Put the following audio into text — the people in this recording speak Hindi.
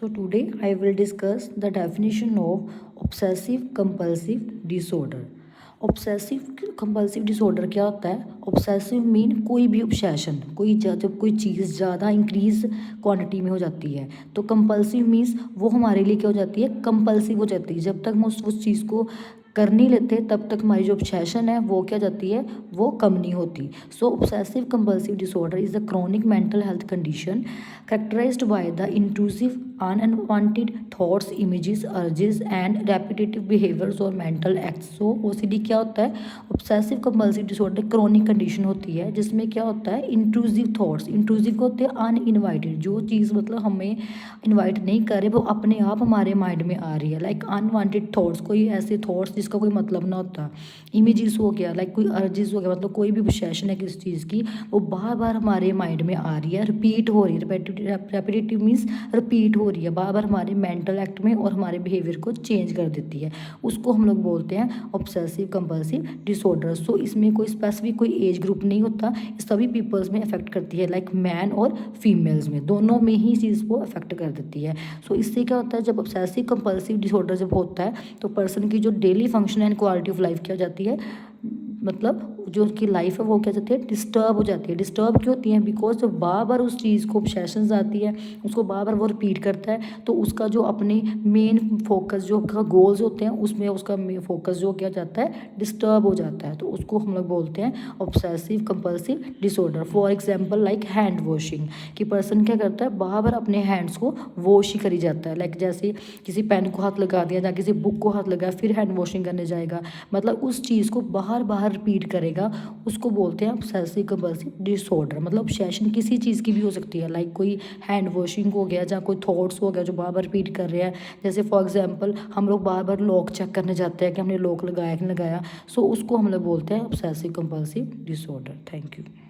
So today I will discuss the definition of obsessive compulsive disorder. Obsessive compulsive disorder क्या होता है? ऑब्सेसिव मीन कोई भी ऑब्सेशन, जब कोई चीज़ ज़्यादा इंक्रीज क्वांटिटी में हो जाती है। तो कंपल्सिव मीन्स वो हमारे लिए क्या हो जाती है? कंपल्सिव हो जाती है। जब तक हम उस चीज़ को कर नहीं लेते तब तक हमारी जो ऑब्सेशन है वो क्या जाती है, वो कम नहीं होती। So obsessive compulsive disorder is a chronic mental health condition characterized by the intrusive unwanted thoughts, images, urges and repetitive behaviors और mental acts। so OCD क्या होता है? Obsessive compulsive disorder chronic condition होती है जिसमें क्या होता है? Intrusive thoughts. इंट्रूसिव होते हैं अनइनवाइटेड, जो चीज़ मतलब हमें इनवाइट नहीं कर रहे वो अपने आप हमारे माइंड में आ रही है। लाइक अनवांटेड थॉट्स, कोई ऐसे थॉट्स जिसका कोई मतलब ना होता। इमेजेस हो गया, लाइक कोई अर्जेस हो गया, मतलब कोई भी पोसेशन है किसी चीज़ की, वो बार बार हमारे माइंड में आ रही है, रिपीट हो रही है। रेपिटेटिव मीन्स रिपीट हो रही है, बार बार हमारे मेंटल एक्ट में और हमारे बिहेवियर को चेंज कर देती है। उसको हम लोग बोलते हैं ऑब्सेसिव कंपल्सिव डिसऑर्डर। सो इसमें कोई स्पेसिफिक कोई एज ग्रुप नहीं होता, सभी पीपल्स में अफेक्ट करती है। लाइक मैन और फीमेल्स में, दोनों में ही चीज़ को अफेक्ट कर देती है। सो इससे क्या होता है? जब ऑब्सेसिव कंपल्सिव डिसऑर्डर जब होता है तो पर्सन की जो daily function and quality of life क्या हो जाती है, मतलब जो उसकी लाइफ है वो क्या जाती है? डिस्टर्ब हो जाती है। डिस्टर्ब क्यों होती है? बिकॉज जब बार बार उस चीज़ को ऑब्सेशंस आती है, उसको बार बार वो रिपीट करता है, तो उसका जो अपने मेन फोकस जो उसका गोल्स होते हैं उसमें उसका फोकस जो क्या जाता है? डिस्टर्ब हो जाता है। तो उसको हम लोग बोलते हैं obsessive compulsive disorder. For example like hand washing, कि पर्सन क्या करता है? बार बार अपने हैंड्स को वॉश ही करी जाता है। लाइक जैसे किसी पेन को हाथ लगा दिया या किसी बुक को हाथ लगाया, फिर हैंड वॉशिंग करने जाएगा, मतलब उस चीज़ को बार बार रिपीट करेगा, उसको बोलते हैं ऑब्सेसिव कंपल्सिव डिसऑर्डर। मतलब ऑब्सेशन किसी चीज़ की भी हो सकती है, लाइक कोई हैंड वॉशिंग हो गया या कोई थॉट्स हो गया जो बार बार रिपीट कर रहे हैं। जैसे फॉर एग्जांपल हम लोग बार बार लॉक चेक करने जाते हैं कि हमने लॉक लगाया कि नहीं लगाया। सो उसको हम लोग बोलते हैं obsessive compulsive disorder. Thank you.